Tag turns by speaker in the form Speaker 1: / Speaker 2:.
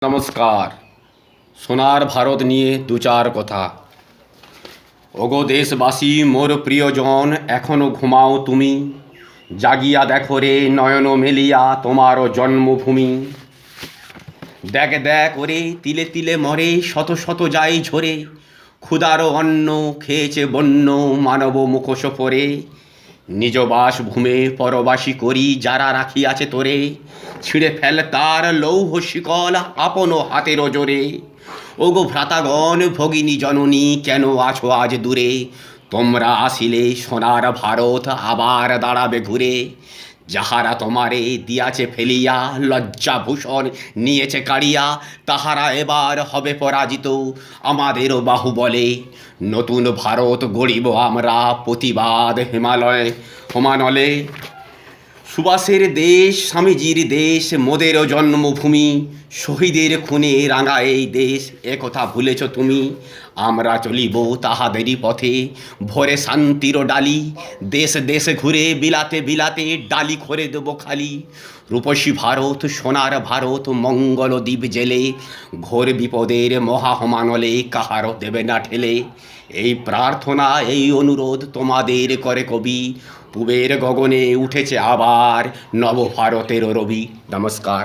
Speaker 1: নমস্কার। সোনার ভারত নিয়ে দু চার কথা। ওগো দেশবাসী মোর প্রিয়জন, এখনো ঘুমাও তুমি, জাগিয়া দেখো রে নয়ন মেলিয়া তোমারও জন্মভূমি। দেখ দেখ ওরে তিলে তিলে মরে, শত শত যায় ঝরে, ক্ষুধারও অন্ন খেয়েছে বন্য মানব মুখোশ পরে। নিজ বাসভূমে পরবাসী করি যারা রাখিয়াছে তোরে, ছিঁড়ে ফেল তার লৌহ শিকল আপন হাতের জোরে। ওগো ভ্রাতাগণ ভগিনী জননী কেন আছো আজ দূরে, তোমরা আসিলে সোনার ভারত আবার দাঁড়াবে ঘুরে। যাহারা তোমারে দিয়াছে ফেলিয়া লজ্জাভূষণ নিয়েছে কাড়িয়া, তাহারা এবার হবে পরাজিত আমাদেরও বাহুবলে। নতুন ভারত গড়িব আমরা প্রতিবাদ হিমানলে। সুভাষের দেশ স্বামীজির দেশ মোদেরও জন্মভূমি, শহীদের খুনে রাঙা এই দেশ একথা ভুলেছ তুমি। আমরা চলিব তাহাদেরই পথে ভোরে শান্তির ডালি, দেশ দেশ ঘুরে বিলাতে বিলাতে ডালি করে দেব খালি। রূপসী ভারত সোনার ভারত মঙ্গল দ্বীপ জেলে, ঘোর বিপদের মহাহমানলে কাহারও দেবে না ঠেলে। এই প্রার্থনা এই অনুরোধ তোমাদের করে কবি, পূবের গগনে উঠেছে আবার নবভারতের রবি। নমস্কার।